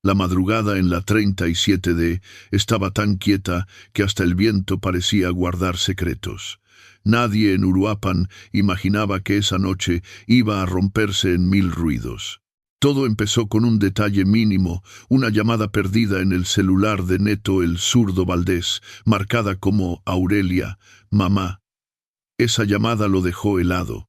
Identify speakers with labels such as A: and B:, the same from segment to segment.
A: La madrugada en la 37D estaba tan quieta que hasta el viento parecía guardar secretos. Nadie en Uruapan imaginaba que esa noche iba a romperse en mil ruidos. Todo empezó con un detalle mínimo, una llamada perdida en el celular de Neto el zurdo Valdés, marcada como Aurelia, mamá. Esa llamada lo dejó helado.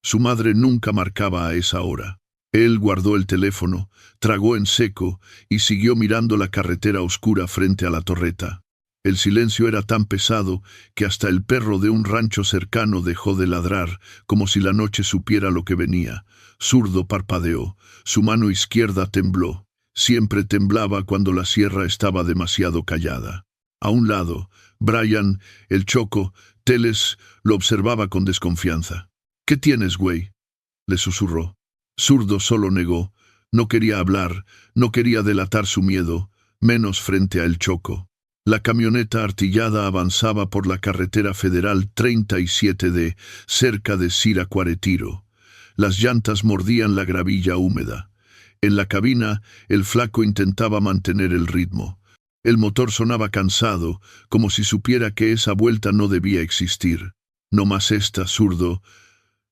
A: Su madre nunca marcaba a esa hora. Él guardó el teléfono, tragó en seco y siguió mirando la carretera oscura frente a la torreta. El silencio era tan pesado que hasta el perro de un rancho cercano dejó de ladrar, como si la noche supiera lo que venía. Zurdo parpadeó, su mano izquierda tembló. Siempre temblaba cuando la sierra estaba demasiado callada. A un lado, Brian, el choco, Teles, lo observaba con desconfianza. «¿Qué tienes, güey?», le susurró. Zurdo solo negó. No quería hablar, no quería delatar su miedo, menos frente a el choco. La camioneta artillada avanzaba por la carretera federal 37D, cerca de Siracuaretiro. Las llantas mordían la gravilla húmeda. En la cabina, el flaco intentaba mantener el ritmo. El motor sonaba cansado, como si supiera que esa vuelta no debía existir. «No más esta, zurdo.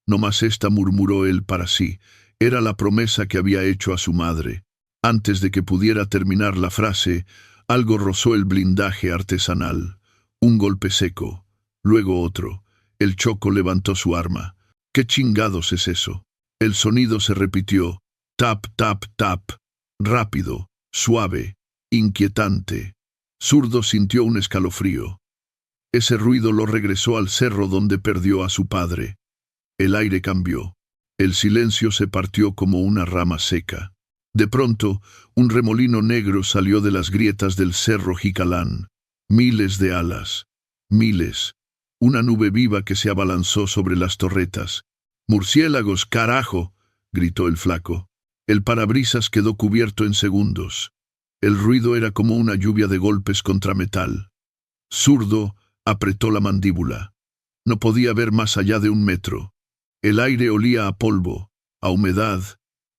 A: No más esta», murmuró él para sí. Era la promesa que había hecho a su madre. Antes de que pudiera terminar la frase, algo rozó el blindaje artesanal. Un golpe seco, luego otro. El choco levantó su arma. «¿Qué chingados es eso?». El sonido se repitió. Tap, tap, tap. Rápido, suave, inquietante. Zurdo sintió un escalofrío. Ese ruido lo regresó al cerro donde perdió a su padre. El aire cambió. El silencio se partió como una rama seca. De pronto, un remolino negro salió de las grietas del cerro Jicalán. Miles de alas. Miles. Una nube viva que se abalanzó sobre las torretas. «¡Murciélagos, carajo!», gritó el flaco. El parabrisas quedó cubierto en segundos. El ruido era como una lluvia de golpes contra metal. Zurdo apretó la mandíbula. No podía ver más allá de 1 metro. El aire olía a polvo, a humedad,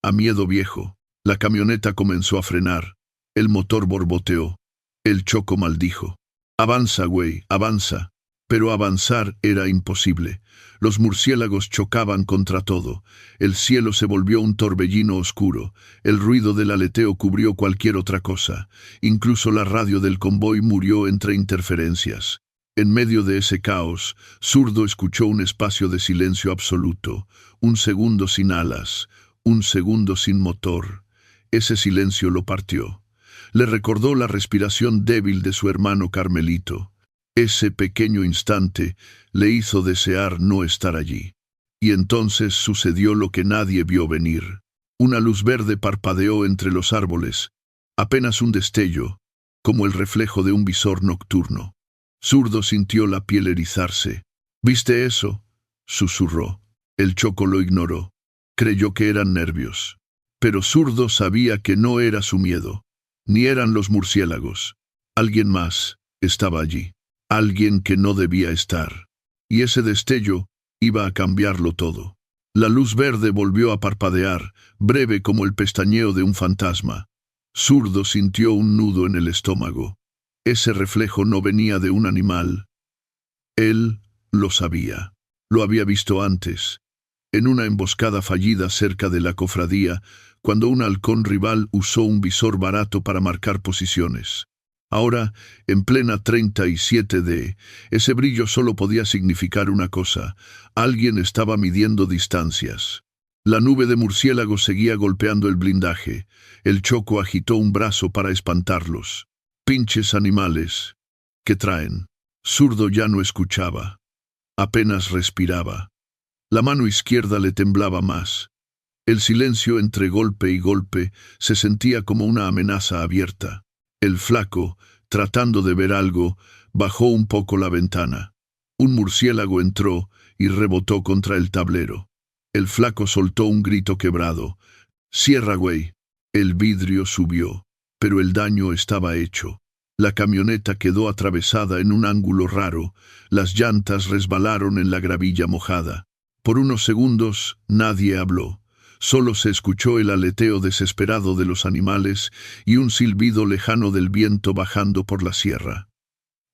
A: a miedo viejo. La camioneta comenzó a frenar. El motor borboteó. El choco maldijo. «Avanza, güey, avanza». Pero avanzar era imposible. Los murciélagos chocaban contra todo. El cielo se volvió un torbellino oscuro. El ruido del aleteo cubrió cualquier otra cosa. Incluso la radio del convoy murió entre interferencias. En medio de ese caos, Zurdo escuchó un espacio de silencio absoluto. 1 segundo sin alas, 1 segundo sin motor. Ese silencio lo partió. Le recordó la respiración débil de su hermano Carmelito. Ese pequeño instante le hizo desear no estar allí. Y entonces sucedió lo que nadie vio venir. Una luz verde parpadeó entre los árboles, apenas un destello, como el reflejo de un visor nocturno. Zurdo sintió la piel erizarse. «¿Viste eso?», susurró. El choco lo ignoró. Creyó que eran nervios. Pero Zurdo sabía que no era su miedo, ni eran los murciélagos. Alguien más estaba allí. Alguien que no debía estar. Y ese destello iba a cambiarlo todo. La luz verde volvió a parpadear, breve como el pestañeo de un fantasma. Zurdo sintió un nudo en el estómago. Ese reflejo no venía de un animal. Él lo sabía. Lo había visto antes. En una emboscada fallida cerca de la cofradía, cuando un halcón rival usó un visor barato para marcar posiciones. Ahora, en plena 37D, ese brillo solo podía significar una cosa. Alguien estaba midiendo distancias. La nube de murciélagos seguía golpeando el blindaje. El choco agitó un brazo para espantarlos. «Pinches animales. ¿Qué traen?». Zurdo ya no escuchaba. Apenas respiraba. La mano izquierda le temblaba más. El silencio entre golpe y golpe se sentía como una amenaza abierta. El flaco, tratando de ver algo, bajó un poco la ventana. Un murciélago entró y rebotó contra el tablero. El flaco soltó un grito quebrado. «Cierra, güey». El vidrio subió, pero el daño estaba hecho. La camioneta quedó atravesada en un ángulo raro. Las llantas resbalaron en la gravilla mojada. Por unos segundos nadie habló. Solo se escuchó el aleteo desesperado de los animales y un silbido lejano del viento bajando por la sierra.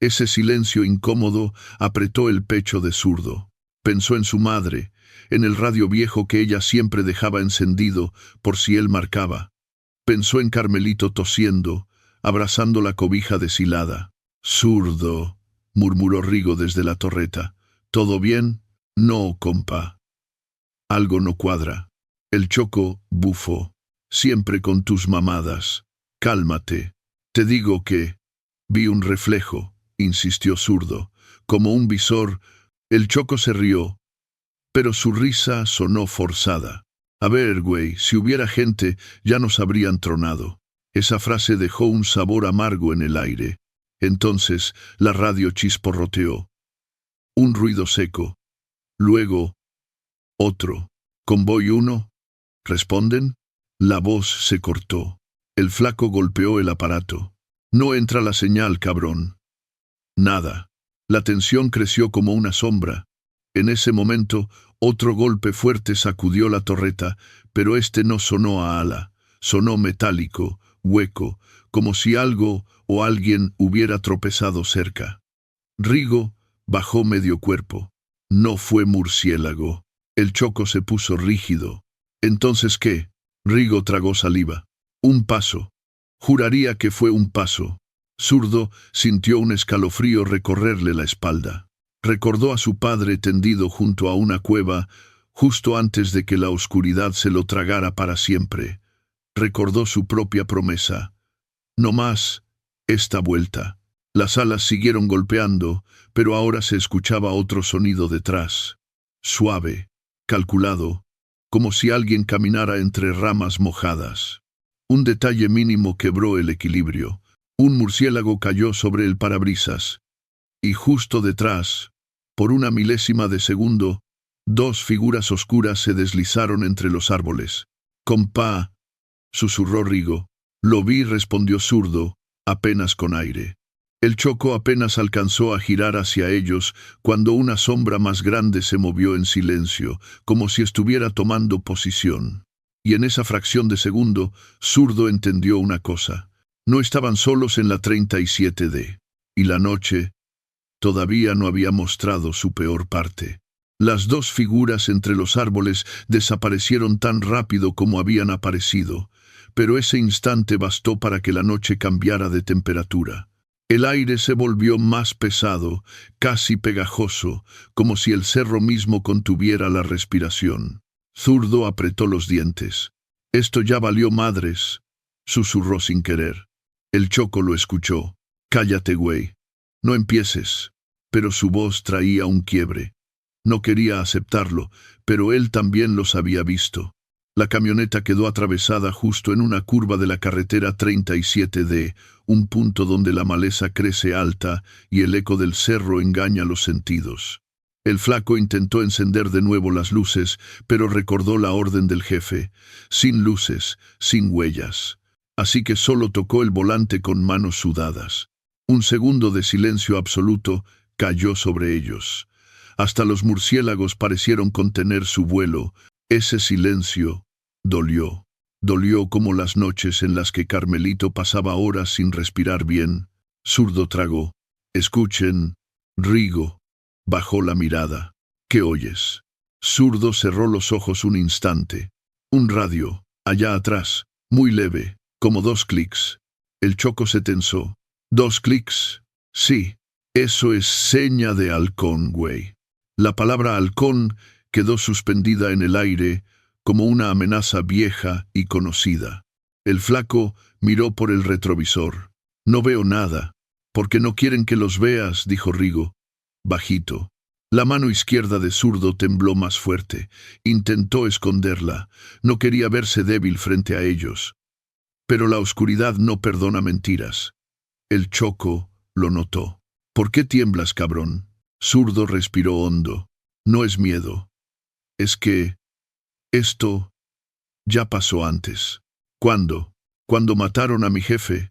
A: Ese silencio incómodo apretó el pecho de Zurdo. Pensó en su madre, en el radio viejo que ella siempre dejaba encendido por si él marcaba. Pensó en Carmelito tosiendo, abrazando la cobija deshilada. «Zurdo», murmuró Rigo desde la torreta. «¿Todo bien?» «No, compa. Algo no cuadra». El Choco bufó. «Siempre con tus mamadas. Cálmate. Te digo que...» «Vi un reflejo», insistió Zurdo, «como un visor». El Choco se rió, pero su risa sonó forzada. «A ver, güey, si hubiera gente, ya nos habrían tronado». Esa frase dejó un sabor amargo en el aire. Entonces la radio chisporroteó. Un ruido seco. Luego, otro. «¿Convoy 1? ¿Responden?» La voz se cortó. El flaco golpeó el aparato. «No entra la señal, cabrón». Nada. La tensión creció como una sombra. En ese momento, otro golpe fuerte sacudió la torreta, pero este no sonó a ala. Sonó metálico, hueco, como si algo o alguien hubiera tropezado cerca. Rigo bajó medio cuerpo. No fue murciélago. El Choco se puso rígido. «¿Entonces qué?» Rigo tragó saliva. «Un paso. Juraría que fue un paso». Zurdo sintió un escalofrío recorrerle la espalda. Recordó a su padre tendido junto a una cueva, justo antes de que la oscuridad se lo tragara para siempre. Recordó su propia promesa. «No más, esta vuelta». Las alas siguieron golpeando, pero ahora se escuchaba otro sonido detrás. Suave, calculado, como si alguien caminara entre ramas mojadas. Un detalle mínimo quebró el equilibrio. Un murciélago cayó sobre el parabrisas. Y justo detrás, por una milésima de segundo, dos figuras oscuras se deslizaron entre los árboles. «Compá», susurró Rigo. «Lo vi», respondió Zurdo, apenas con aire. El Choco apenas alcanzó a girar hacia ellos cuando una sombra más grande se movió en silencio, como si estuviera tomando posición. Y en esa fracción de segundo, Zurdo entendió una cosa. No estaban solos en la 37D. Y la noche todavía no había mostrado su peor parte. Las dos figuras entre los árboles desaparecieron tan rápido como habían aparecido, pero ese instante bastó para que la noche cambiara de temperatura. El aire se volvió más pesado, casi pegajoso, como si el cerro mismo contuviera la respiración. Zurdo apretó los dientes. «Esto ya valió madres», susurró sin querer. El Choco lo escuchó. «Cállate, güey. No empieces». Pero su voz traía un quiebre. No quería aceptarlo, pero él también los había visto. La camioneta quedó atravesada justo en una curva de la carretera 37D, un punto donde la maleza crece alta y el eco del cerro engaña los sentidos. El flaco intentó encender de nuevo las luces, pero recordó la orden del jefe: sin luces, sin huellas. Así que solo tocó el volante con manos sudadas. Un segundo de silencio absoluto cayó sobre ellos. Hasta los murciélagos parecieron contener su vuelo. Ese silencio dolió. Dolió como las noches en las que Carmelito pasaba horas sin respirar bien. Zurdo tragó. «Escuchen». Rigo bajó la mirada. «¿Qué oyes?» Zurdo cerró los ojos un instante. Un radio, allá atrás, muy leve, como 2 clics. El Choco se tensó. «¿2 clics? Sí. Eso es seña de halcón, güey». La palabra halcón quedó suspendida en el aire como una amenaza vieja y conocida. El flaco miró por el retrovisor. «No veo nada». «Porque no quieren que los veas», dijo Rigo, bajito. La mano izquierda de Zurdo tembló más fuerte. Intentó esconderla. No quería verse débil frente a ellos. Pero la oscuridad no perdona mentiras. El Choco lo notó. «¿Por qué tiemblas, cabrón?» Zurdo respiró hondo. «No es miedo. Es que esto ya pasó antes». «¿Cuándo?» «Cuando mataron a mi jefe.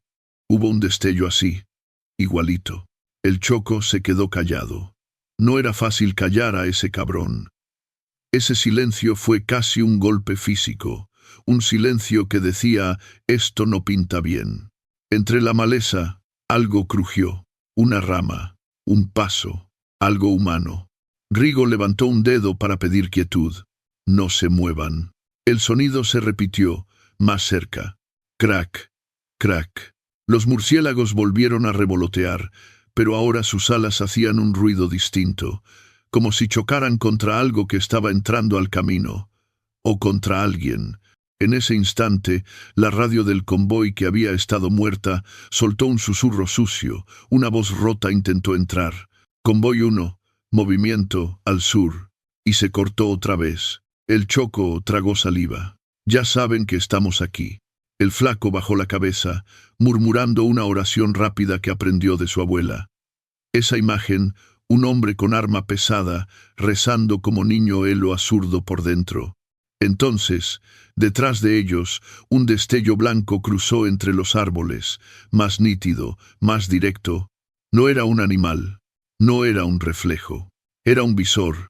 A: Hubo un destello así. Igualito». El Choco se quedó callado. No era fácil callar a ese cabrón. Ese silencio fue casi un golpe físico, un silencio que decía, esto no pinta bien. Entre la maleza, algo crujió, una rama, un paso, algo humano. Rigo levantó un dedo para pedir quietud. No se muevan. El sonido se repitió, más cerca. Crack, crack. Los murciélagos volvieron a revolotear, pero ahora sus alas hacían un ruido distinto, como si chocaran contra algo que estaba entrando al camino, o contra alguien. En ese instante, la radio del convoy que había estado muerta soltó un susurro sucio, una voz rota intentó entrar. Convoy 1, movimiento, al sur, y se cortó otra vez. El choco tragó saliva. Ya saben que estamos aquí. El flaco bajó la cabeza, murmurando una oración rápida que aprendió de su abuela. Esa imagen, un hombre con arma pesada, rezando como niño helo absurdo por dentro. Entonces, detrás de ellos, un destello blanco cruzó entre los árboles, más nítido, más directo. No era un animal, no era un reflejo, era un visor,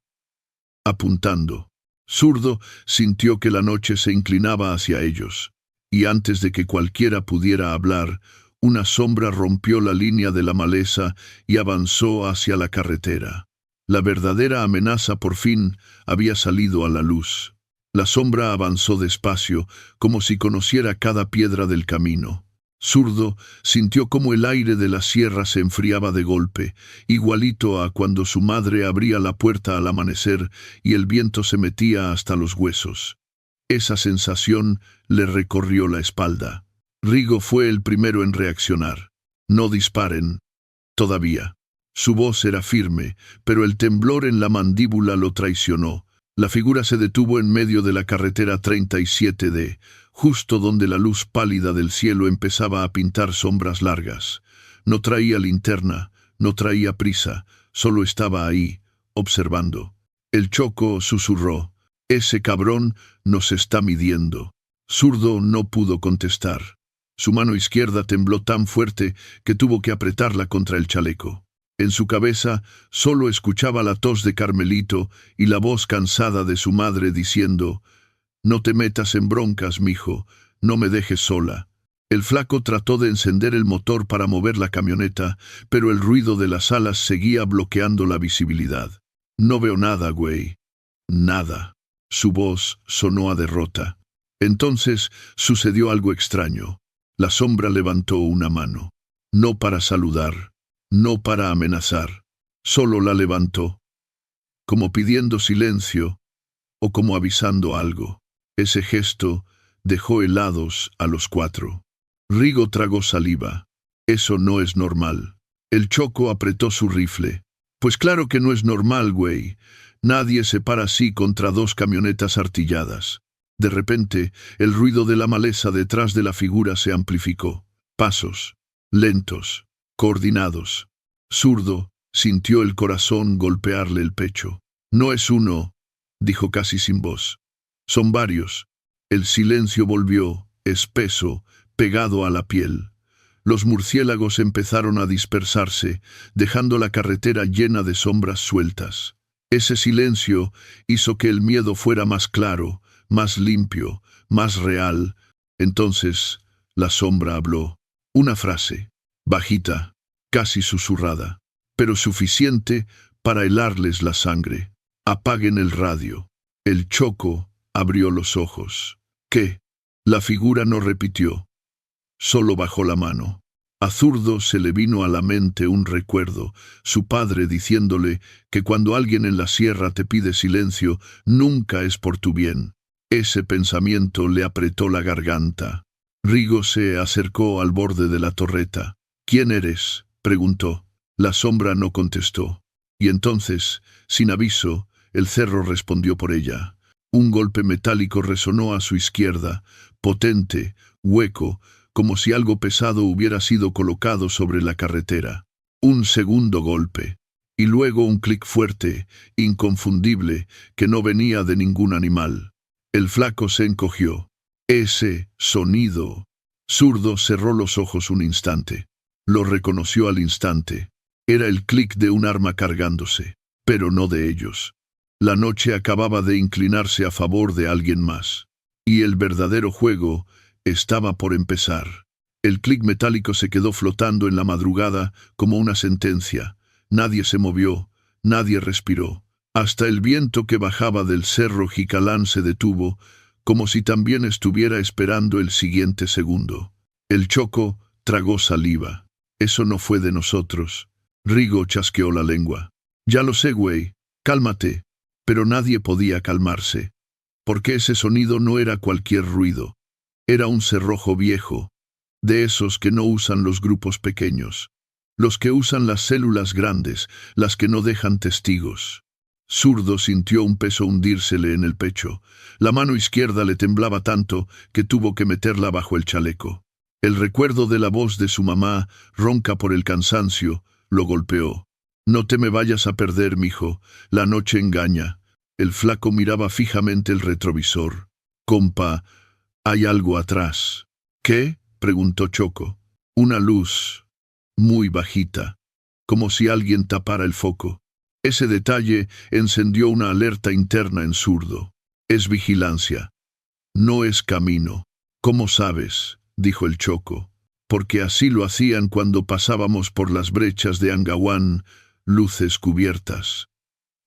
A: apuntando. Zurdo sintió que la noche se inclinaba hacia ellos, y antes de que cualquiera pudiera hablar, una sombra rompió la línea de la maleza y avanzó hacia la carretera. La verdadera amenaza por fin había salido a la luz. La sombra avanzó despacio, como si conociera cada piedra del camino. Zurdo sintió cómo el aire de la sierra se enfriaba de golpe, igualito a cuando su madre abría la puerta al amanecer y el viento se metía hasta los huesos. Esa sensación le recorrió la espalda. Rigo fue el primero en reaccionar. No disparen. Todavía. Su voz era firme, pero el temblor en la mandíbula lo traicionó. La figura se detuvo en medio de la carretera 37D, justo donde la luz pálida del cielo empezaba a pintar sombras largas. No traía linterna, no traía prisa, solo estaba ahí, observando. El choco susurró, «Ese cabrón nos está midiendo». Zurdo no pudo contestar. Su mano izquierda tembló tan fuerte que tuvo que apretarla contra el chaleco. En su cabeza solo escuchaba la tos de Carmelito y la voz cansada de su madre diciendo, «No te metas en broncas, mijo, no me dejes sola». El flaco trató de encender el motor para mover la camioneta, pero el ruido de las alas seguía bloqueando la visibilidad. «No veo nada, güey. Nada». Su voz sonó a derrota. Entonces sucedió algo extraño. La sombra levantó una mano. No para saludar, no para amenazar. Solo la levantó, como pidiendo silencio o como avisando algo. Ese gesto dejó helados a los cuatro. Rigo tragó saliva. Eso no es normal. El choco apretó su rifle. Pues claro que no es normal, güey. Nadie se para así contra dos camionetas artilladas. De repente, el ruido de la maleza detrás de la figura se amplificó. Pasos, lentos, coordinados. Zurdo sintió el corazón golpearle el pecho. «No es uno», dijo casi sin voz. «Son varios». El silencio volvió, espeso, pegado a la piel. Los murciélagos empezaron a dispersarse, dejando la carretera llena de sombras sueltas. Ese silencio hizo que el miedo fuera más claro, más limpio, más real. Entonces, la sombra habló. Una frase, bajita, casi susurrada, pero suficiente para helarles la sangre. «Apaguen el radio». El choco abrió los ojos. ¿Qué? La figura no repitió. Solo bajó la mano. A Zurdo se le vino a la mente un recuerdo, su padre diciéndole que cuando alguien en la sierra te pide silencio, nunca es por tu bien. Ese pensamiento le apretó la garganta. Rigo se acercó al borde de la torreta. «¿Quién eres?», preguntó. La sombra no contestó. Y entonces, sin aviso, el cerro respondió por ella. Un golpe metálico resonó a su izquierda, potente, hueco, como si algo pesado hubiera sido colocado sobre la carretera. Un segundo golpe, y luego un clic fuerte, inconfundible, que no venía de ningún animal. El flaco se encogió. Ese sonido. Zurdo cerró los ojos un instante. Lo reconoció al instante. Era el clic de un arma cargándose, pero no de ellos. La noche acababa de inclinarse a favor de alguien más. Y el verdadero juego estaba por empezar. El clic metálico se quedó flotando en la madrugada como una sentencia. Nadie se movió, nadie respiró. Hasta el viento que bajaba del cerro Jicalán se detuvo, como si también estuviera esperando el siguiente segundo. El Choco tragó saliva. Eso no fue de nosotros. Rigo chasqueó la lengua. Ya lo sé, güey. Cálmate. Pero nadie podía calmarse. Porque ese sonido no era cualquier ruido. Era un cerrojo viejo. De esos que no usan los grupos pequeños. Los que usan las células grandes, las que no dejan testigos. Zurdo sintió un peso hundírsele en el pecho. La mano izquierda le temblaba tanto que tuvo que meterla bajo el chaleco. El recuerdo de la voz de su mamá, ronca por el cansancio, lo golpeó. «No te me vayas a perder, mijo, la noche engaña». El flaco miraba fijamente el retrovisor. «Compa, hay algo atrás». «¿Qué?», preguntó Choco. «Una luz, muy bajita, como si alguien tapara el foco». Ese detalle encendió una alerta interna en Zurdo. «Es vigilancia. No es camino». «¿Cómo sabes?», dijo el Choco. «Porque así lo hacían cuando pasábamos por las brechas de Angahuán, luces cubiertas.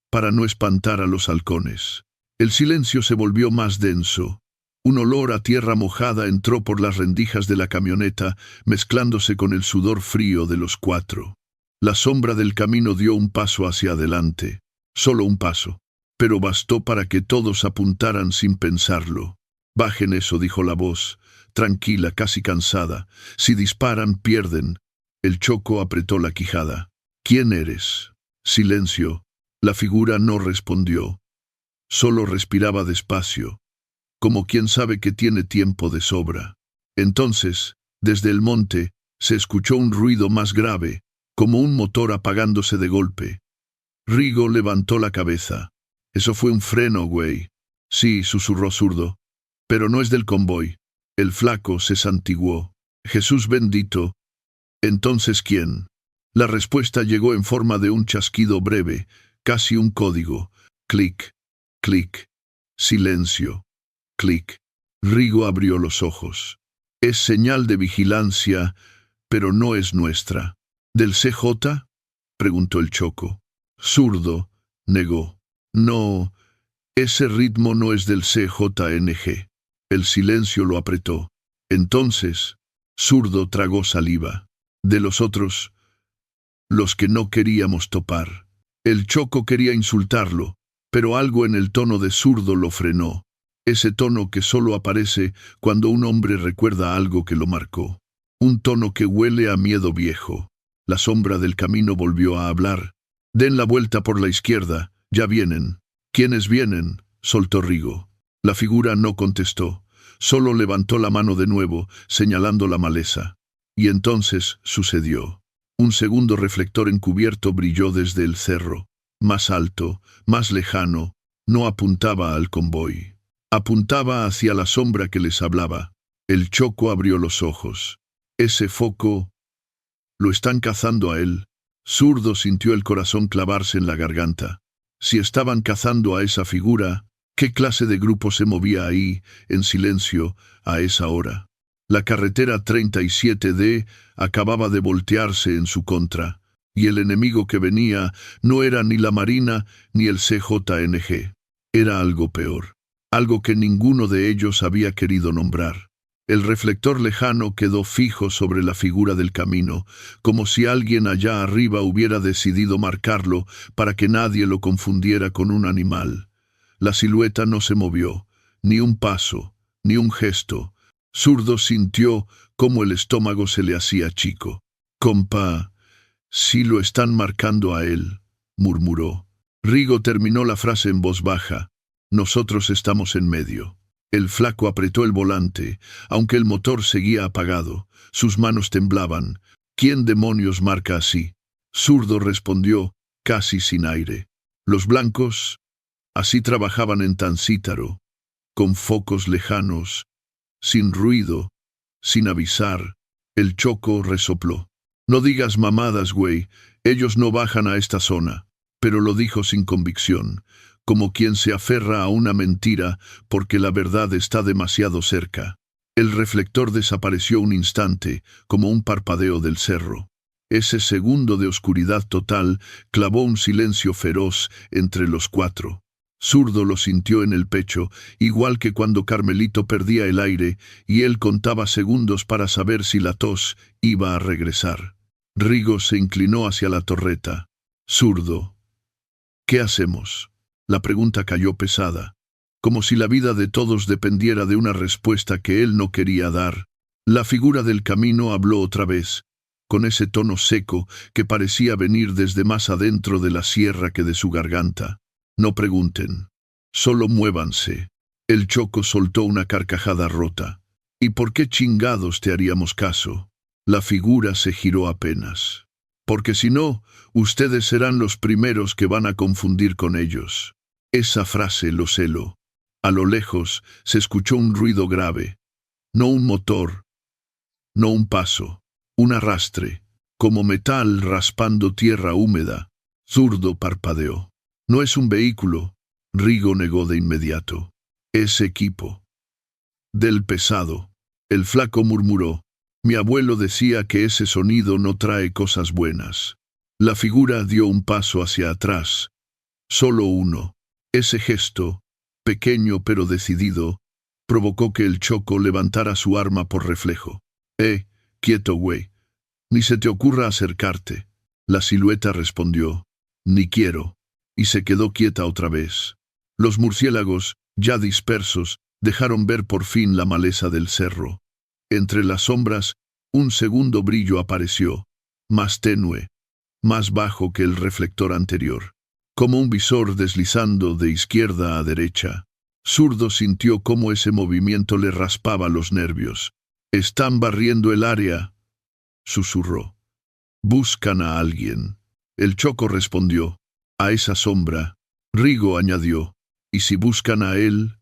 A: Para no espantar a los halcones». El silencio se volvió más denso. Un olor a tierra mojada entró por las rendijas de la camioneta, mezclándose con el sudor frío de los cuatro. La sombra del camino dio un paso hacia adelante. Solo un paso. Pero bastó para que todos apuntaran sin pensarlo. «Bajen eso», dijo la voz, tranquila, casi cansada. «Si disparan, pierden». El Choco apretó la quijada. «¿Quién eres?». Silencio. La figura no respondió. Solo respiraba despacio, como quien sabe que tiene tiempo de sobra. Entonces, desde el monte, se escuchó un ruido más grave, como un motor apagándose de golpe. Rigo levantó la cabeza. «Eso fue un freno, güey». «Sí», susurró Zurdo. «Pero no es del convoy». El flaco se santiguó. «Jesús bendito». «¿Entonces quién?». La respuesta llegó en forma de un chasquido breve, casi un código. Clic, clic, silencio, clic. Rigo abrió los ojos. «Es señal de vigilancia, pero no es nuestra». «¿Del CJ?», preguntó el Choco. Zurdo negó. «No, ese ritmo no es del CJNG». El silencio lo apretó. Entonces, Zurdo tragó saliva. «De los otros, los que no queríamos topar». El Choco quería insultarlo, pero algo en el tono de Zurdo lo frenó. Ese tono que solo aparece cuando un hombre recuerda algo que lo marcó. Un tono que huele a miedo viejo. La sombra del camino volvió a hablar. «Den la vuelta por la izquierda, ya vienen». «¿Quiénes vienen?», soltó Rigo. La figura no contestó, solo levantó la mano de nuevo, señalando la maleza. Y entonces sucedió. Un segundo reflector encubierto brilló desde el cerro. Más alto, más lejano, no apuntaba al convoy. Apuntaba hacia la sombra que les hablaba. El Choco abrió los ojos. «Ese foco... ¿lo están cazando a él?». Zurdo sintió el corazón clavarse en la garganta. Si estaban cazando a esa figura, ¿qué clase de grupo se movía ahí, en silencio, a esa hora? La carretera 37D acababa de voltearse en su contra, y el enemigo que venía no era ni la Marina ni el CJNG. Era algo peor, algo que ninguno de ellos había querido nombrar. El reflector lejano quedó fijo sobre la figura del camino, como si alguien allá arriba hubiera decidido marcarlo para que nadie lo confundiera con un animal. La silueta no se movió, ni un paso, ni un gesto. Zurdo sintió cómo el estómago se le hacía chico. «Compa, sí lo están marcando a él», murmuró. Rigo terminó la frase en voz baja. «Nosotros estamos en medio». El flaco apretó el volante, aunque el motor seguía apagado. Sus manos temblaban. «¿Quién demonios marca así?». Zurdo respondió, casi sin aire. «Los blancos, así trabajaban en Tancítaro, con focos lejanos, sin ruido, sin avisar». El Choco resopló. «No digas mamadas, güey, ellos no bajan a esta zona». Pero lo dijo sin convicción, como quien se aferra a una mentira porque la verdad está demasiado cerca. El reflector desapareció un instante, como un parpadeo del cerro. Ese segundo de oscuridad total clavó un silencio feroz entre los cuatro. Zurdo lo sintió en el pecho, igual que cuando Carmelito perdía el aire y él contaba segundos para saber si la tos iba a regresar. Rigo se inclinó hacia la torreta. Zurdo, ¿qué hacemos? La pregunta cayó pesada, como si la vida de todos dependiera de una respuesta que él no quería dar. La figura del camino habló otra vez, con ese tono seco que parecía venir desde más adentro de la sierra que de su garganta. No pregunten, solo muévanse. El Choco soltó una carcajada rota. ¿Y por qué chingados te haríamos caso? La figura se giró apenas. Porque si no, ustedes serán los primeros que van a confundir con ellos. Esa frase lo celó. A lo lejos se escuchó un ruido grave. No un motor, no un paso, un arrastre, como metal raspando tierra húmeda. Zurdo parpadeó. No es un vehículo, Rigo negó de inmediato. Es equipo. Del pesado. El flaco murmuró. Mi abuelo decía que ese sonido no trae cosas buenas. La figura dio un paso hacia atrás. Solo uno. Ese gesto, pequeño pero decidido, provocó que el Choco levantara su arma por reflejo. Quieto, güey. Ni se te ocurra acercarte. La silueta respondió. Ni quiero. Y se quedó quieta otra vez. Los murciélagos, ya dispersos, dejaron ver por fin la maleza del cerro. Entre las sombras, un segundo brillo apareció, más tenue, más bajo que el reflector anterior, como un visor deslizando de izquierda a derecha. Zurdo sintió cómo ese movimiento le raspaba los nervios. «Están barriendo el área», susurró. «Buscan a alguien». El Choco respondió. «A esa sombra». Rigo añadió. «Y si buscan a él,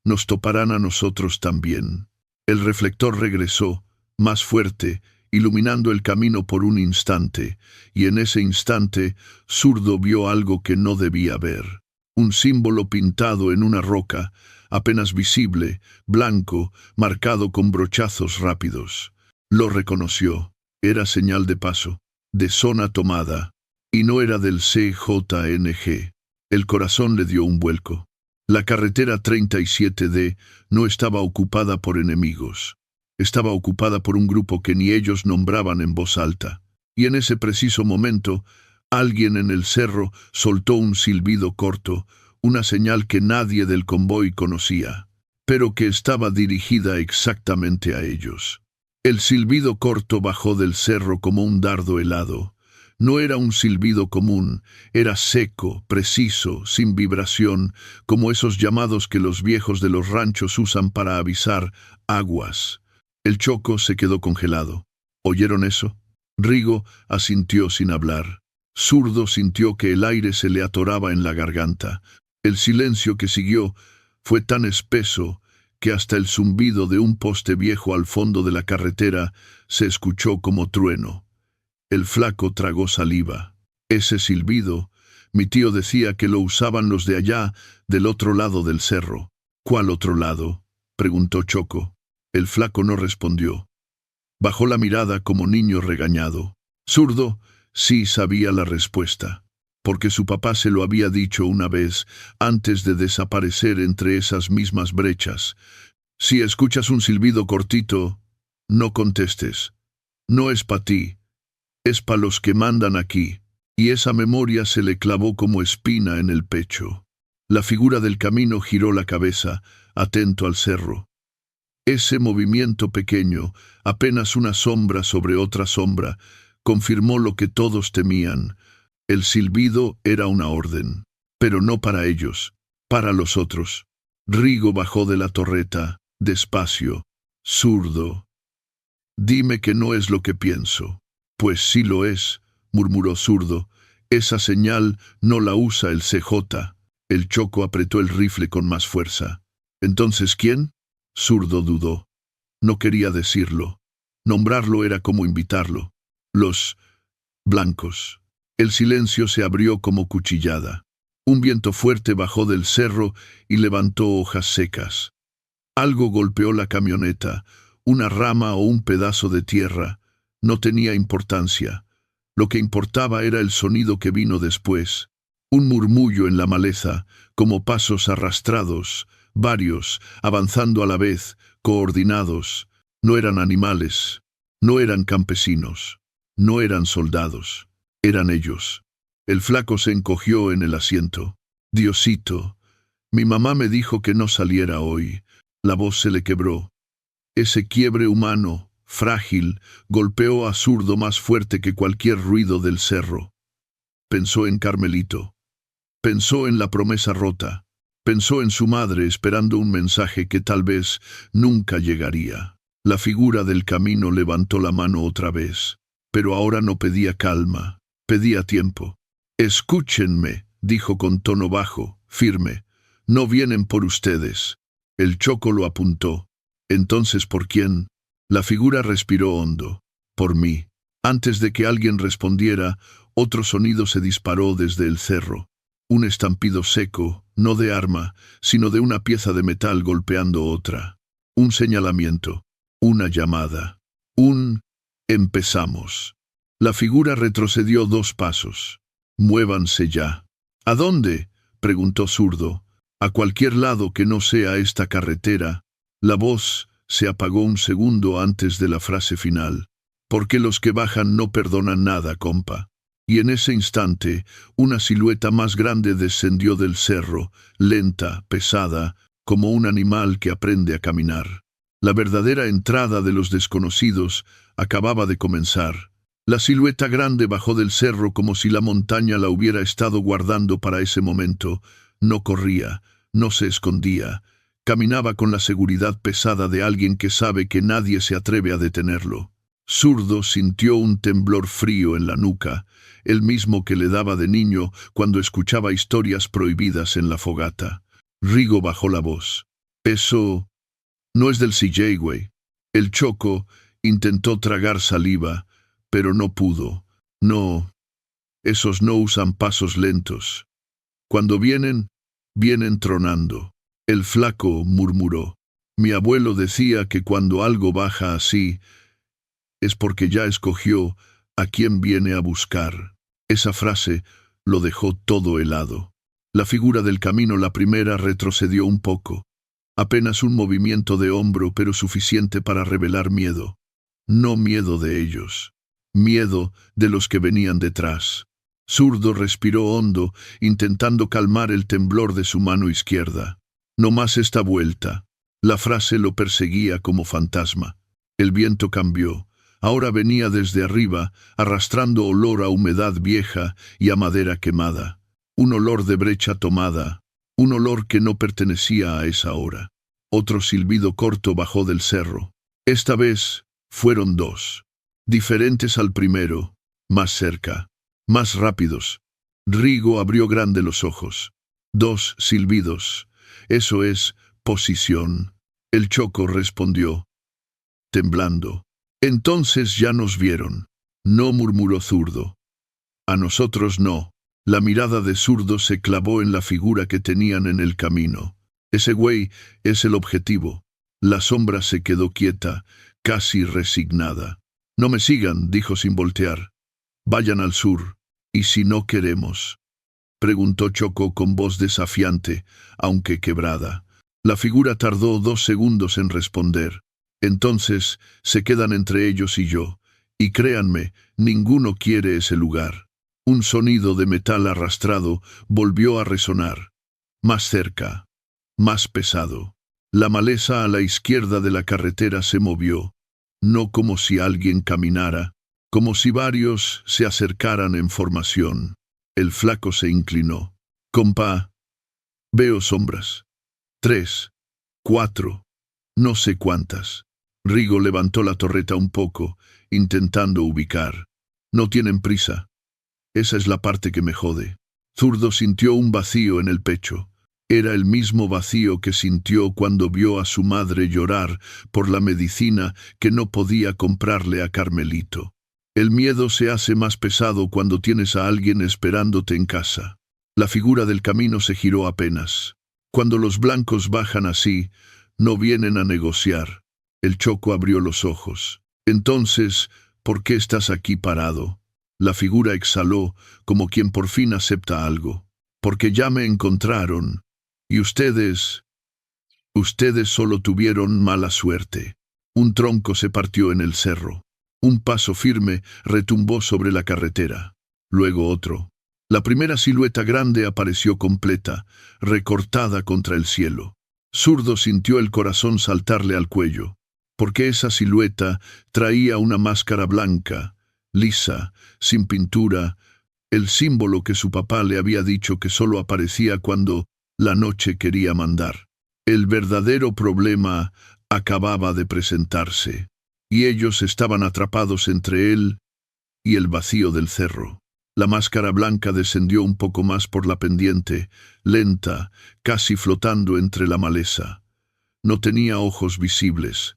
A: nos toparán a nosotros también». El reflector regresó, más fuerte, iluminando el camino por un instante, y en ese instante Zurdo vio algo que no debía ver. Un símbolo pintado en una roca, apenas visible, blanco, marcado con brochazos rápidos. Lo reconoció. Era señal de paso, de zona tomada, y no era del CJNG. El corazón le dio un vuelco. La carretera 37D no estaba ocupada por enemigos. Estaba ocupada por un grupo que ni ellos nombraban en voz alta. Y en ese preciso momento, alguien en el cerro soltó un silbido corto, una señal que nadie del convoy conocía, pero que estaba dirigida exactamente a ellos. El silbido corto bajó del cerro como un dardo helado. No era un silbido común, era seco, preciso, sin vibración, como esos llamados que los viejos de los ranchos usan para avisar aguas. El Choco se quedó congelado. ¿Oyeron eso? Rigo asintió sin hablar. Zurdo sintió que el aire se le atoraba en la garganta. El silencio que siguió fue tan espeso que hasta el zumbido de un poste viejo al fondo de la carretera se escuchó como trueno. El flaco tragó saliva. Ese silbido, mi tío decía que lo usaban los de allá, del otro lado del cerro. ¿Cuál otro lado?, preguntó Choco. El flaco no respondió. Bajó la mirada como niño regañado. Zurdo sí sabía la respuesta, porque su papá se lo había dicho una vez antes de desaparecer entre esas mismas brechas. Si escuchas un silbido cortito, no contestes. No es pa' ti. Es pa' los que mandan aquí, y esa memoria se le clavó como espina en el pecho. La figura del camino giró la cabeza, atento al cerro. Ese movimiento pequeño, apenas una sombra sobre otra sombra, confirmó lo que todos temían. El silbido era una orden, pero no para ellos, para los otros. Rigo bajó de la torreta, despacio. Zurdo. Dime que no es lo que pienso. Pues sí lo es, murmuró Zurdo. Esa señal no la usa el CJ. El Choco apretó el rifle con más fuerza. ¿Entonces quién? Zurdo dudó. No quería decirlo. Nombrarlo era como invitarlo. Los blancos. El silencio se abrió como cuchillada. Un viento fuerte bajó del cerro y levantó hojas secas. Algo golpeó la camioneta, una rama o un pedazo de tierra. No tenía importancia. Lo que importaba era el sonido que vino después. Un murmullo en la maleza, como pasos arrastrados, varios, avanzando a la vez, coordinados. No eran animales, no eran campesinos, no eran soldados, eran ellos. El flaco se encogió en el asiento. Diosito, mi mamá me dijo que no saliera hoy. La voz se le quebró. Ese quiebre humano, frágil, golpeó a Zurdo más fuerte que cualquier ruido del cerro. Pensó en Carmelito. Pensó en la promesa rota. Pensó en su madre esperando un mensaje que tal vez nunca llegaría. La figura del camino levantó la mano otra vez, pero ahora no pedía calma, pedía tiempo. Escúchenme, dijo con tono bajo, firme. No vienen por ustedes. El Choco lo apuntó. Entonces, ¿por quién? La figura respiró hondo. Por mí. Antes de que alguien respondiera, otro sonido se disparó desde el cerro. Un estampido seco, no de arma, sino de una pieza de metal golpeando otra. Un señalamiento. Una llamada. Empezamos. La figura retrocedió 2 pasos. Muévanse ya. ¿A dónde? Preguntó Zurdo. A cualquier lado que no sea esta carretera. La voz se apagó un segundo antes de la frase final. Porque los que bajan no perdonan nada, compa. Y en ese instante, una silueta más grande descendió del cerro, lenta, pesada, como un animal que aprende a caminar. La verdadera entrada de los desconocidos acababa de comenzar. La silueta grande bajó del cerro como si la montaña la hubiera estado guardando para ese momento. No corría, no se escondía. Caminaba con la seguridad pesada de alguien que sabe que nadie se atreve a detenerlo. Zurdo sintió un temblor frío en la nuca, el mismo que le daba de niño cuando escuchaba historias prohibidas en la fogata. Rigo bajó la voz. Eso no es del CJ, güey. El Choco intentó tragar saliva, pero no pudo. No, esos no usan pasos lentos. Cuando vienen, vienen tronando. El flaco murmuró. Mi abuelo decía que cuando algo baja así, es porque ya escogió a quién viene a buscar. Esa frase lo dejó todo helado. La figura del camino, la primera, retrocedió un poco. Apenas un movimiento de hombro, pero suficiente para revelar miedo. No miedo de ellos. Miedo de los que venían detrás. Zurdo respiró hondo, intentando calmar el temblor de su mano izquierda. No más esta vuelta. La frase lo perseguía como fantasma. El viento cambió. Ahora venía desde arriba, arrastrando olor a humedad vieja y a madera quemada. Un olor de brecha tomada, un olor que no pertenecía a esa hora. Otro silbido corto bajó del cerro. Esta vez fueron 2. Diferentes al primero, más cerca, más rápidos. Rigo abrió grande los ojos. 2 silbidos. Eso es posición. El Choco respondió, temblando. Entonces ya nos vieron. No, murmuró Zurdo. A nosotros no. La mirada de Zurdo se clavó en la figura que tenían en el camino. Ese güey es el objetivo. La sombra se quedó quieta, casi resignada. No me sigan, dijo sin voltear. Vayan al sur. ¿Y si no queremos? Preguntó Choco con voz desafiante, aunque quebrada. La figura tardó 2 segundos en responder. Entonces se quedan entre ellos y yo. Y créanme, ninguno quiere ese lugar. Un sonido de metal arrastrado volvió a resonar. Más cerca. Más pesado. La maleza a la izquierda de la carretera se movió. No como si alguien caminara, como si varios se acercaran en formación. El flaco se inclinó. Compa, veo sombras. 3, 4, no sé cuántas. Rigo levantó la torreta un poco, intentando ubicar. No tienen prisa. Esa es la parte que me jode. Zurdo sintió un vacío en el pecho. Era el mismo vacío que sintió cuando vio a su madre llorar por la medicina que no podía comprarle a Carmelito. El miedo se hace más pesado cuando tienes a alguien esperándote en casa. La figura del camino se giró apenas. Cuando los blancos bajan así, no vienen a negociar. El Choco abrió los ojos. Entonces, ¿por qué estás aquí parado? La figura exhaló, como quien por fin acepta algo. Porque ya me encontraron. Y ustedes solo tuvieron mala suerte. Un tronco se partió en el cerro. Un paso firme retumbó sobre la carretera. Luego otro. La primera silueta grande apareció completa, recortada contra el cielo. Zurdo sintió el corazón saltarle al cuello, porque esa silueta traía una máscara blanca, lisa, sin pintura, el símbolo que su papá le había dicho que solo aparecía cuando la noche quería mandar. El verdadero problema acababa de presentarse, y ellos estaban atrapados entre él y el vacío del cerro. La máscara blanca descendió un poco más por la pendiente, lenta, casi flotando entre la maleza. No tenía ojos visibles,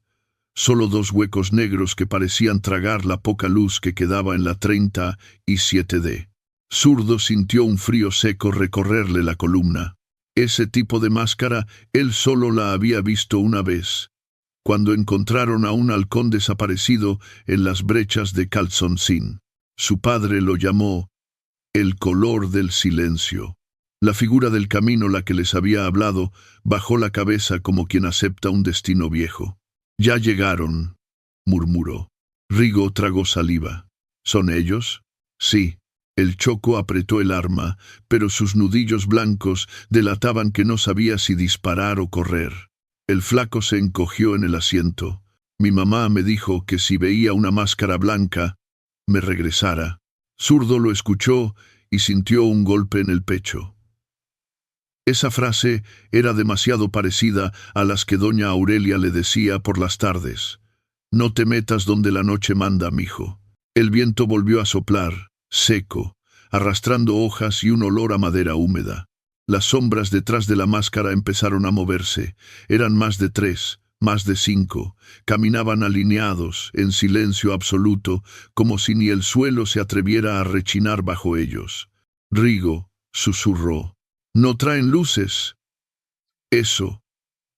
A: solo dos huecos negros que parecían tragar la poca luz que quedaba en la 37D. Zurdo sintió un frío seco recorrerle la columna. Ese tipo de máscara él solo la había visto una vez, cuando encontraron a un halcón desaparecido en las brechas de Calzoncín. Su padre lo llamó el color del silencio. La figura del camino, la que les había hablado, bajó la cabeza como quien acepta un destino viejo. «Ya llegaron», murmuró. Rigo tragó saliva. «¿Son ellos?» «Sí». El Choco apretó el arma, pero sus nudillos blancos delataban que no sabía si disparar o correr. El flaco se encogió en el asiento. «Mi mamá me dijo que si veía una máscara blanca, me regresara». Zurdo lo escuchó y sintió un golpe en el pecho. Esa frase era demasiado parecida a las que doña Aurelia le decía por las tardes. «No te metas donde la noche manda, mijo». El viento volvió a soplar, seco, arrastrando hojas y un olor a madera húmeda. Las sombras detrás de la máscara empezaron a moverse. Eran más de 3, más de 5. Caminaban alineados, en silencio absoluto, como si ni el suelo se atreviera a rechinar bajo ellos. Rigo susurró. «¿No traen luces?» «Eso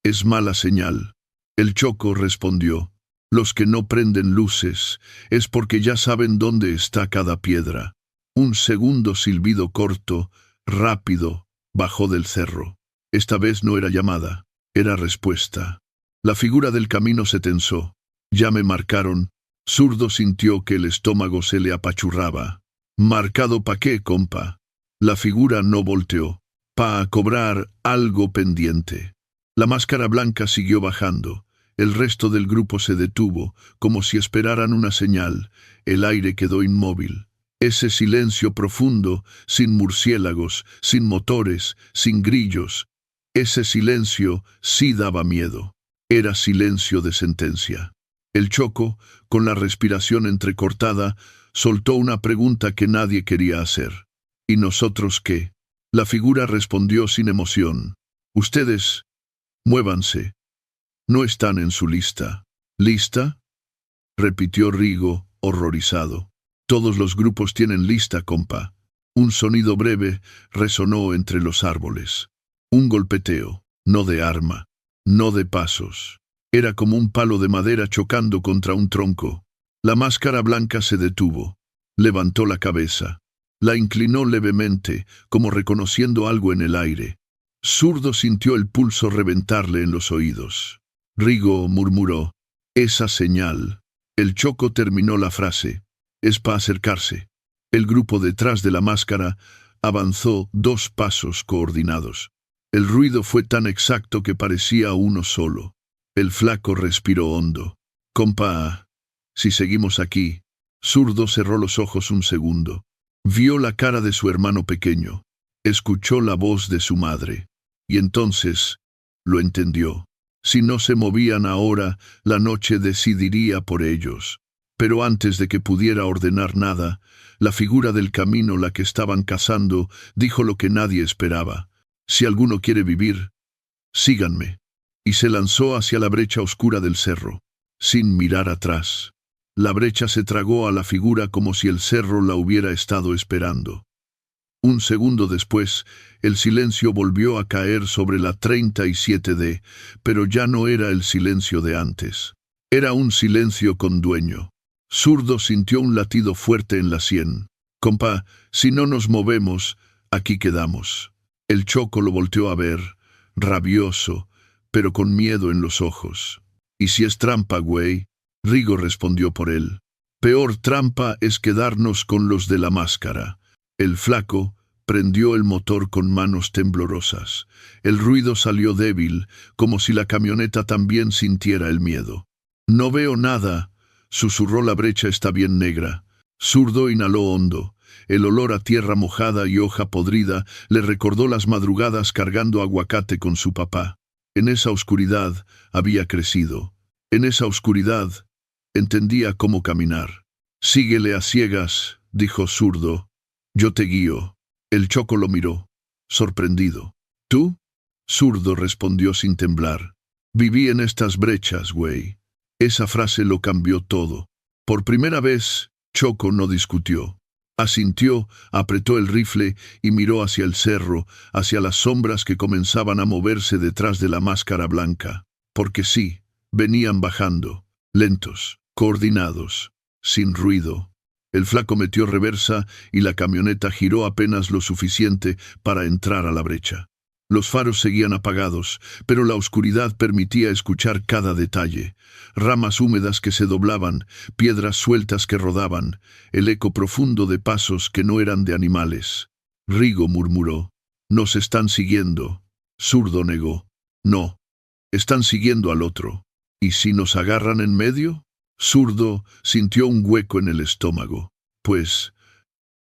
A: es mala señal». El Choco respondió. «Los que no prenden luces es porque ya saben dónde está cada piedra». Un segundo silbido corto, rápido, bajó del cerro. Esta vez no era llamada, era respuesta. La figura del camino se tensó. «Ya me marcaron». Zurdo sintió que el estómago se le apachurraba. «¿Marcado pa' qué, compa?» La figura no volteó. «Pa' cobrar algo pendiente». La máscara blanca siguió bajando. El resto del grupo se detuvo, como si esperaran una señal. El aire quedó inmóvil. Ese silencio profundo, sin murciélagos, sin motores, sin grillos. Ese silencio sí daba miedo. Era silencio de sentencia. El Choco, con la respiración entrecortada, soltó una pregunta que nadie quería hacer. «¿Y nosotros qué?» La figura respondió sin emoción. «Ustedes, muévanse. No están en su lista». «¿Lista?», repitió Rigo, horrorizado. «Todos los grupos tienen lista, compa». Un sonido breve resonó entre los árboles. Un golpeteo, no de arma, no de pasos. Era como un palo de madera chocando contra un tronco. La máscara blanca se detuvo. Levantó la cabeza. La inclinó levemente, como reconociendo algo en el aire. Zurdo sintió el pulso reventarle en los oídos. Rigo murmuró. «Esa señal». El Choco terminó la frase. «Es para acercarse». El grupo detrás de la máscara avanzó 2 pasos coordinados. El ruido fue tan exacto que parecía uno solo. El flaco respiró hondo. «Compa, si seguimos aquí». Zurdo cerró los ojos un segundo. Vio la cara de su hermano pequeño. Escuchó la voz de su madre. Y entonces lo entendió. Si no se movían ahora, la noche decidiría por ellos. Pero antes de que pudiera ordenar nada, la figura del camino, la que estaban cazando, dijo lo que nadie esperaba. «Si alguno quiere vivir, síganme». Y se lanzó hacia la brecha oscura del cerro, sin mirar atrás. La brecha se tragó a la figura como si el cerro la hubiera estado esperando. Un segundo después, el silencio volvió a caer sobre la 37D, pero ya no era el silencio de antes. Era un silencio con dueño. Zurdo sintió un latido fuerte en la sien. «Compa, si no nos movemos, aquí quedamos». El Choco lo volteó a ver, rabioso, pero con miedo en los ojos. «¿Y si es trampa, güey?». Rigo respondió por él. «Peor trampa es quedarnos con los de la máscara». El flaco prendió el motor con manos temblorosas. El ruido salió débil, como si la camioneta también sintiera el miedo. «No veo nada», susurró. «La brecha está bien negra». Zurdo inhaló hondo. El olor a tierra mojada y hoja podrida le recordó las madrugadas cargando aguacate con su papá. En esa oscuridad había crecido. En esa oscuridad entendía cómo caminar. «Síguele a ciegas», dijo Zurdo. «Yo te guío». El Choco lo miró, sorprendido. «¿Tú?». Zurdo respondió sin temblar. «Viví en estas brechas, güey». Esa frase lo cambió todo. Por primera vez, Choco no discutió. Asintió, apretó el rifle y miró hacia el cerro, hacia las sombras que comenzaban a moverse detrás de la máscara blanca. Porque sí, venían bajando, lentos, coordinados, sin ruido. El flaco metió reversa y la camioneta giró apenas lo suficiente para entrar a la brecha. Los faros seguían apagados, pero la oscuridad permitía escuchar cada detalle. Ramas húmedas que se doblaban, piedras sueltas que rodaban, el eco profundo de pasos que no eran de animales. Rigo murmuró. «Nos están siguiendo». Zurdo negó. «No, están siguiendo al otro». «¿Y si nos agarran en medio?». Zurdo sintió un hueco en el estómago. «Pues,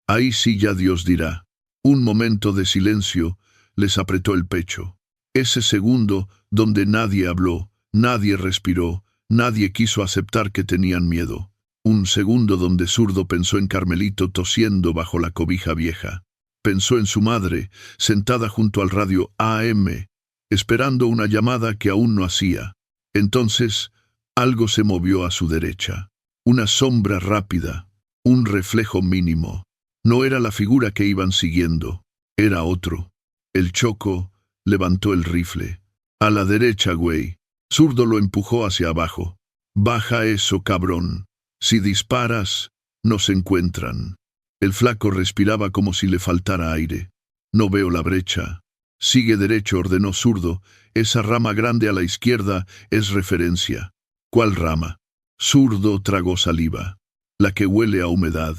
A: ahí sí ya Dios dirá». Un momento de silencio les apretó el pecho. Ese segundo donde nadie habló, nadie respiró, nadie quiso aceptar que tenían miedo. Un segundo donde Zurdo pensó en Carmelito tosiendo bajo la cobija vieja. Pensó en su madre, sentada junto al radio AM, esperando una llamada que aún no hacía. Entonces, algo se movió a su derecha. Una sombra rápida, un reflejo mínimo. No era la figura que iban siguiendo, era otro. El Choco levantó el rifle. «A la derecha, güey». Zurdo lo empujó hacia abajo. «Baja eso, cabrón. Si disparas, nos encuentran». El flaco respiraba como si le faltara aire. «No veo la brecha». «Sigue derecho», ordenó Zurdo. «Esa rama grande a la izquierda es referencia». «¿Cuál rama?». Zurdo tragó saliva. «La que huele a humedad.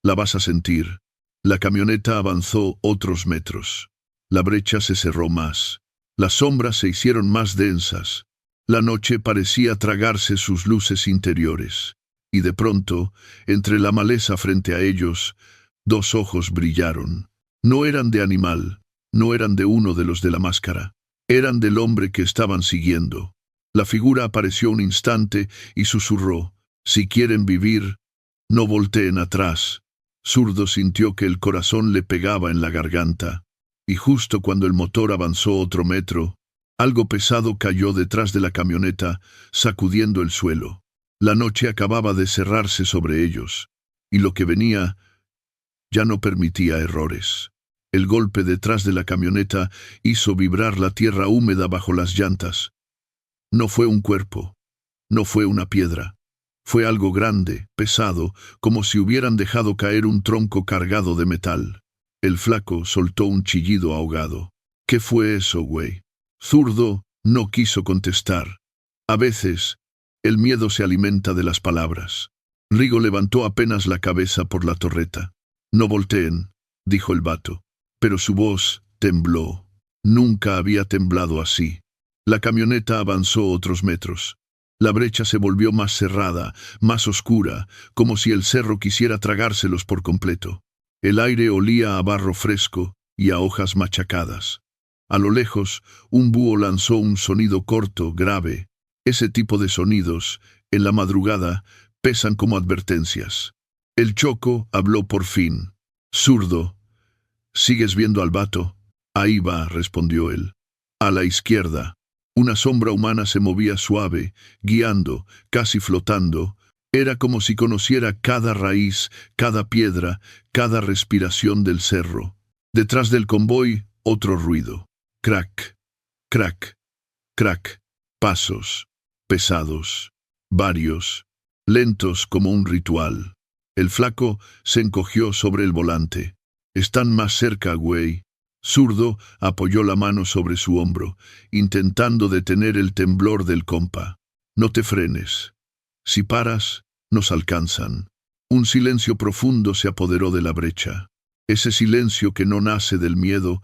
A: La vas a sentir». La camioneta avanzó otros metros. La brecha se cerró más. Las sombras se hicieron más densas. La noche parecía tragarse sus luces interiores. Y de pronto, entre la maleza frente a ellos, dos ojos brillaron. No eran de animal, no eran de uno de los de la máscara. Eran del hombre que estaban siguiendo. La figura apareció un instante y susurró: «Si quieren vivir, no volteen atrás». Zurdo sintió que el corazón le pegaba en la garganta. Y justo cuando el motor avanzó otro metro, algo pesado cayó detrás de la camioneta, sacudiendo el suelo. La noche acababa de cerrarse sobre ellos, y lo que venía ya no permitía errores. El golpe detrás de la camioneta hizo vibrar la tierra húmeda bajo las llantas. No fue un cuerpo, no fue una piedra. Fue algo grande, pesado, como si hubieran dejado caer un tronco cargado de metal. El flaco soltó un chillido ahogado. «¿Qué fue eso, güey?». Zurdo no quiso contestar. A veces, el miedo se alimenta de las palabras. Rigo levantó apenas la cabeza por la torreta. «No volteen», dijo el vato. Pero su voz tembló. Nunca había temblado así. La camioneta avanzó otros metros. La brecha se volvió más cerrada, más oscura, como si el cerro quisiera tragárselos por completo. El aire olía a barro fresco y a hojas machacadas. A lo lejos, un búho lanzó un sonido corto, grave. Ese tipo de sonidos, en la madrugada, pesan como advertencias. El Choco habló por fin. «Zurdo, ¿sigues viendo al vato?». «Ahí va», respondió él. «A la izquierda». Una sombra humana se movía suave, guiando, casi flotando. Era como si conociera cada raíz, cada piedra, cada respiración del cerro. Detrás del convoy, otro ruido. Crack, crack, crack. Pasos. Pesados. Varios. Lentos como un ritual. El flaco se encogió sobre el volante. Están más cerca, güey. Zurdo apoyó la mano sobre su hombro, intentando detener el temblor del compa. No te frenes. Si paras, nos alcanzan. Un silencio profundo se apoderó de la brecha. Ese silencio que no nace del miedo,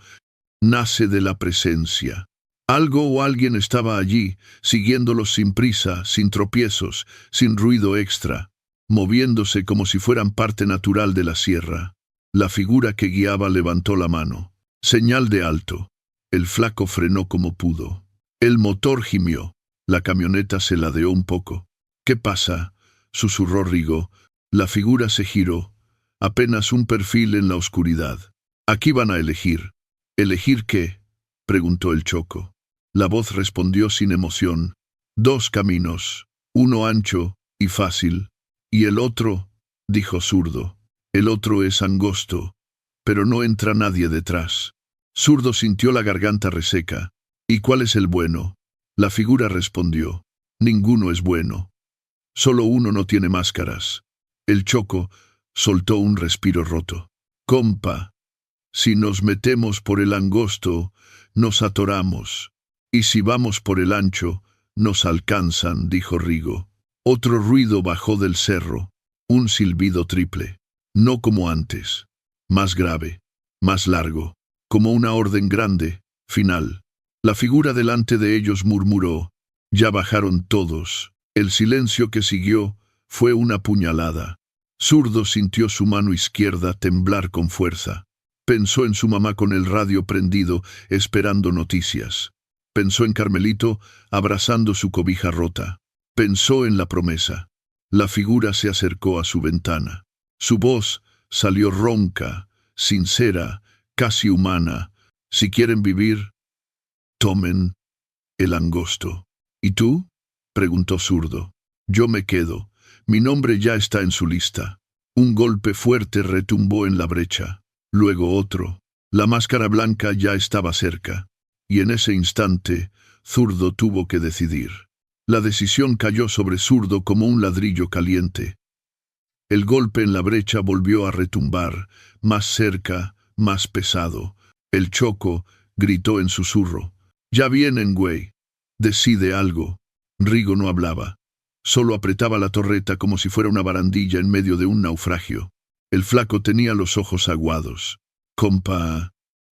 A: nace de la presencia. Algo o alguien estaba allí, siguiéndolos sin prisa, sin tropiezos, sin ruido extra, moviéndose como si fueran parte natural de la sierra. La figura que guiaba levantó la mano. Señal de alto. El flaco frenó como pudo. El motor gimió. La camioneta se ladeó un poco. ¿Qué pasa?, susurró Rigo. La figura se giró. Apenas un perfil en la oscuridad. Aquí van a elegir. ¿Elegir qué?, preguntó el Choco. La voz respondió sin emoción. 2 caminos, uno ancho y fácil, y el otro, dijo Zurdo. El otro es angosto, pero no entra nadie detrás. Zurdo sintió la garganta reseca. ¿Y cuál es el bueno? La figura respondió. Ninguno es bueno. Solo uno no tiene máscaras. El Choco soltó un respiro roto. Compa, si nos metemos por el angosto, nos atoramos. Y si vamos por el ancho, nos alcanzan, dijo Rigo. Otro ruido bajó del cerro. Un silbido triple. No como antes. Más grave. Más largo. Como una orden grande, final. La figura delante de ellos murmuró. Ya bajaron todos. El silencio que siguió fue una puñalada. Zurdo sintió su mano izquierda temblar con fuerza. Pensó en su mamá con el radio prendido, esperando noticias. Pensó en Carmelito, abrazando su cobija rota. Pensó en la promesa. La figura se acercó a su ventana. Su voz salió ronca, sincera, casi humana. Si quieren vivir, tomen el angosto. ¿Y tú?, preguntó Zurdo. Yo me quedo. Mi nombre ya está en su lista. Un golpe fuerte retumbó en la brecha. Luego otro. La máscara blanca ya estaba cerca. Y en ese instante, Zurdo tuvo que decidir. La decisión cayó sobre Zurdo como un ladrillo caliente. El golpe en la brecha volvió a retumbar, más cerca, más pesado. El Choco gritó en susurro. «Ya vienen, güey. Decide algo». Rigo no hablaba. Solo apretaba la torreta como si fuera una barandilla en medio de un naufragio. El flaco tenía los ojos aguados. «Compa,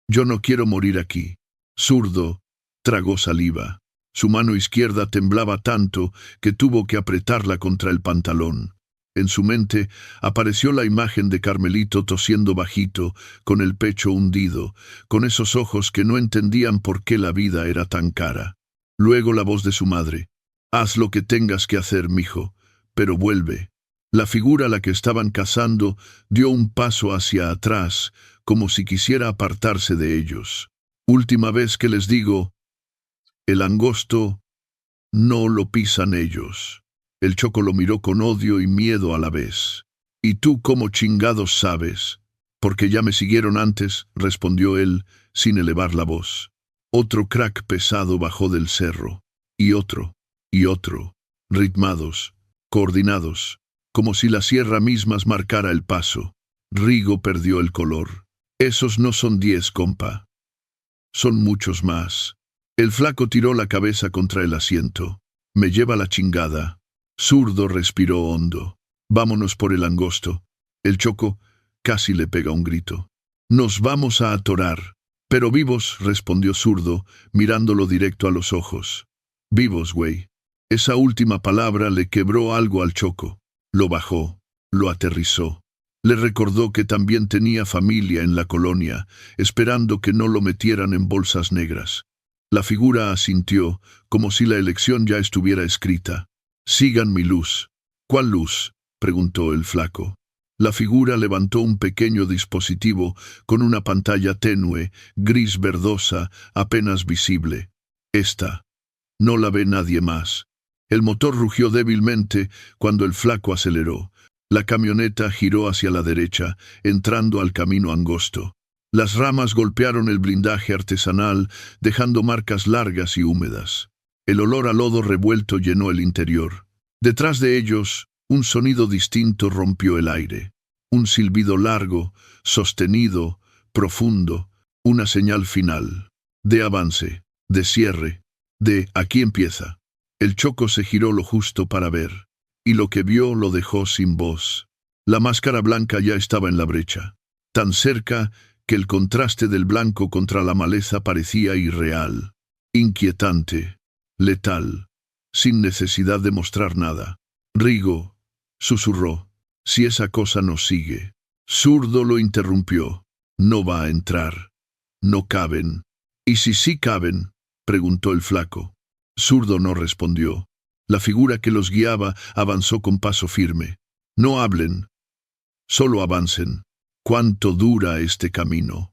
A: yo no quiero morir aquí». Zurdo tragó saliva. Su mano izquierda temblaba tanto que tuvo que apretarla contra el pantalón. En su mente apareció la imagen de Carmelito tosiendo bajito, con el pecho hundido, con esos ojos que no entendían por qué la vida era tan cara. Luego la voz de su madre. «Haz lo que tengas que hacer, mijo, pero vuelve». La figura a la que estaban cazando dio un paso hacia atrás, como si quisiera apartarse de ellos. «Última vez que les digo, el angosto no lo pisan ellos». El Choco lo miró con odio y miedo a la vez. «¿Y tú cómo chingados sabes?» «Porque ya me siguieron antes», respondió él, sin elevar la voz. Otro crack pesado bajó del cerro. Y otro, ritmados, coordinados, como si la sierra misma marcara el paso. Rigo perdió el color. «Esos no son 10, compa. Son muchos más». El flaco tiró la cabeza contra el asiento. «Me lleva la chingada». Zurdo respiró hondo. «Vámonos por el angosto». El Choco casi le pega un grito. «Nos vamos a atorar». «Pero vivos», respondió Zurdo, mirándolo directo a los ojos. «Vivos, güey». Esa última palabra le quebró algo al Choco. Lo bajó, lo aterrizó. Le recordó que también tenía familia en la colonia, esperando que no lo metieran en bolsas negras. La figura asintió, como si la elección ya estuviera escrita. «Sigan mi luz». «¿Cuál luz?», preguntó el flaco. La figura levantó un pequeño dispositivo con una pantalla tenue, gris verdosa, apenas visible. «Esta. No la ve nadie más». El motor rugió débilmente cuando el flaco aceleró. La camioneta giró hacia la derecha, entrando al camino angosto. Las ramas golpearon el blindaje artesanal, dejando marcas largas y húmedas. El olor a lodo revuelto llenó el interior. Detrás de ellos, un sonido distinto rompió el aire. Un silbido largo, sostenido, profundo, una señal final. De avance, de cierre, de aquí empieza. El choco se giró lo justo para ver, y lo que vio lo dejó sin voz. La máscara blanca ya estaba en la brecha, tan cerca que el contraste del blanco contra la maleza parecía irreal, inquietante, letal, sin necesidad de mostrar nada. Rigo, susurró, si esa cosa nos sigue. Zurdo lo interrumpió. No va a entrar. No caben. ¿Y si sí caben?, preguntó el flaco. Zurdo no respondió. La figura que los guiaba avanzó con paso firme. No hablen. Solo avancen. ¿Cuánto dura este camino?,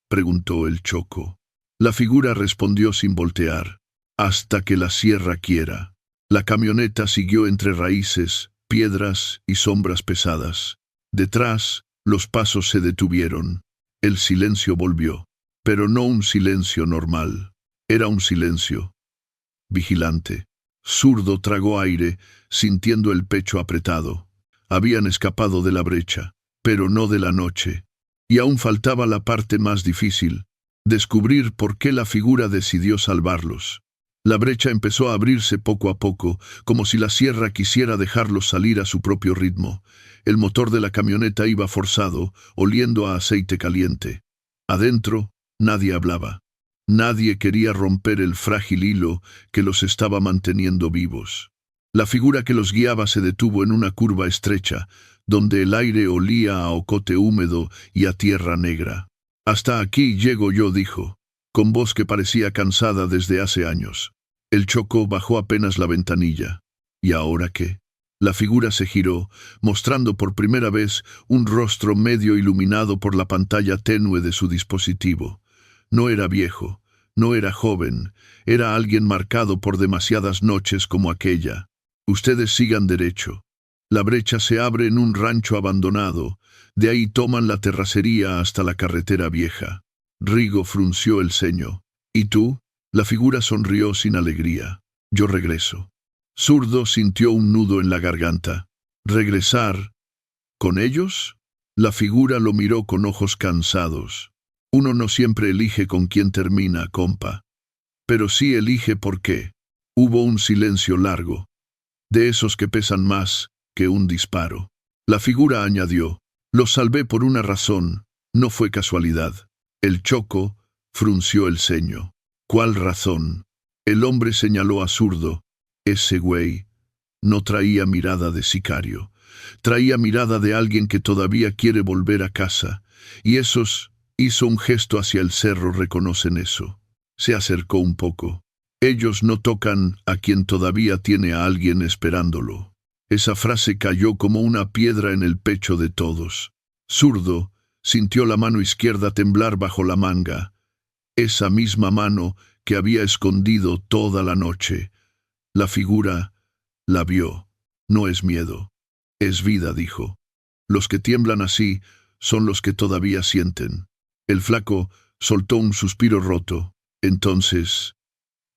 A: preguntó el choco. La figura respondió sin voltear. Hasta que la sierra quiera. La camioneta siguió entre raíces, piedras y sombras pesadas. Detrás, los pasos se detuvieron. El silencio volvió. Pero no un silencio normal. Era un silencio vigilante. Zurdo tragó aire, sintiendo el pecho apretado. Habían escapado de la brecha, pero no de la noche. Y aún faltaba la parte más difícil, descubrir por qué la figura decidió salvarlos. La brecha empezó a abrirse poco a poco, como si la sierra quisiera dejarlos salir a su propio ritmo. El motor de la camioneta iba forzado, oliendo a aceite caliente. Adentro, nadie hablaba. Nadie quería romper el frágil hilo que los estaba manteniendo vivos. La figura que los guiaba se detuvo en una curva estrecha, donde el aire olía a ocote húmedo y a tierra negra. «Hasta aquí llego yo», dijo, con voz que parecía cansada desde hace años. El choco bajó apenas la ventanilla. ¿Y ahora qué? La figura se giró, mostrando por primera vez un rostro medio iluminado por la pantalla tenue de su dispositivo. No era viejo, no era joven, era alguien marcado por demasiadas noches como aquella. Ustedes sigan derecho. La brecha se abre en un rancho abandonado, de ahí toman la terracería hasta la carretera vieja. Rigo frunció el ceño. ¿Y tú? La figura sonrió sin alegría. Yo regreso. Zurdo sintió un nudo en la garganta. ¿Regresar? ¿Con ellos? La figura lo miró con ojos cansados. Uno no siempre elige con quién termina, compa. Pero sí elige por qué. Hubo un silencio largo, de esos que pesan más que un disparo. La figura añadió, los salvé por una razón, no fue casualidad. El choco frunció el ceño. ¿Cuál razón? El hombre señaló a Zurdo. Ese güey no traía mirada de sicario. Traía mirada de alguien que todavía quiere volver a casa. Y esos hizo un gesto hacia el cerro, reconocen eso. Se acercó un poco. Ellos no tocan a quien todavía tiene a alguien esperándolo. Esa frase cayó como una piedra en el pecho de todos. Zurdo sintió la mano izquierda temblar bajo la manga. Esa misma mano que había escondido toda la noche. La figura la vio. No es miedo, es vida, dijo. Los que tiemblan así son los que todavía sienten. El flaco soltó un suspiro roto. Entonces,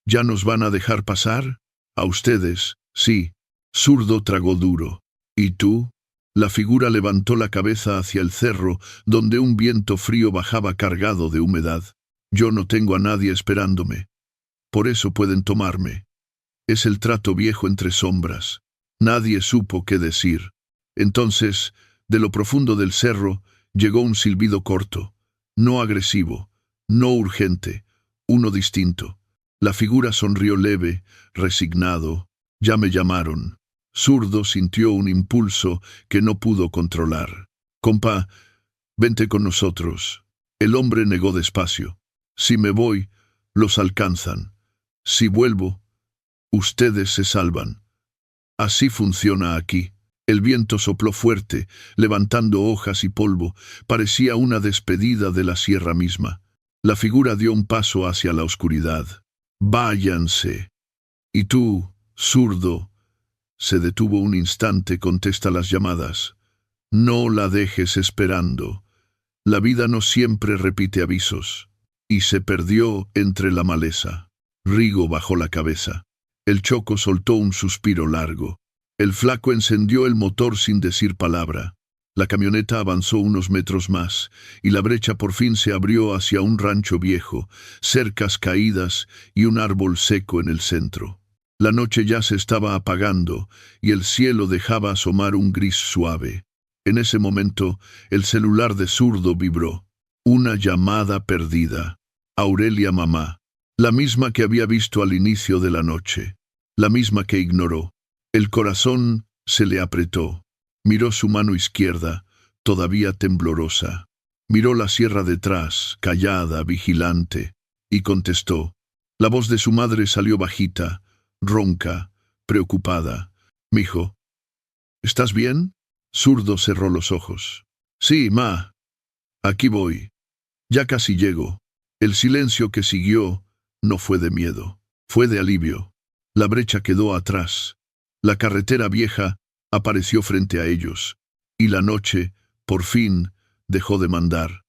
A: ¿ya nos van a dejar pasar? A ustedes, sí. Zurdo tragó duro. ¿Y tú? La figura levantó la cabeza hacia el cerro, donde un viento frío bajaba cargado de humedad. Yo no tengo a nadie esperándome. Por eso pueden tomarme. Es el trato viejo entre sombras. Nadie supo qué decir. Entonces, de lo profundo del cerro, llegó un silbido corto, no agresivo, no urgente, uno distinto. La figura sonrió leve, resignado. Ya me llamaron. Zurdo sintió un impulso que no pudo controlar. Compa, vente con nosotros. El hombre negó despacio. Si me voy, los alcanzan. Si vuelvo, ustedes se salvan. Así funciona aquí. El viento sopló fuerte, levantando hojas y polvo. Parecía una despedida de la sierra misma. La figura dio un paso hacia la oscuridad. Váyanse. Y tú, Zurdo, se detuvo un instante, contesta las llamadas. No la dejes esperando. La vida no siempre repite avisos. Y se perdió entre la maleza. Rigo bajó la cabeza. El choco soltó un suspiro largo. El flaco encendió el motor sin decir palabra. La camioneta avanzó unos metros más, y la brecha por fin se abrió hacia un rancho viejo, cercas caídas y un árbol seco en el centro. La noche ya se estaba apagando, y el cielo dejaba asomar un gris suave. En ese momento, el celular de Zurdo vibró. Una llamada perdida. Aurelia mamá. La misma que había visto al inicio de la noche. La misma que ignoró. El corazón se le apretó. Miró su mano izquierda, todavía temblorosa. Miró la sierra detrás, callada, vigilante, y contestó. La voz de su madre salió bajita, ronca, preocupada. «Mijo, ¿estás bien?» Zurdo cerró los ojos. «Sí, ma. Aquí voy. Ya casi llego». El silencio que siguió no fue de miedo, fue de alivio. La brecha quedó atrás. La carretera vieja apareció frente a ellos, y la noche, por fin, dejó de mandar.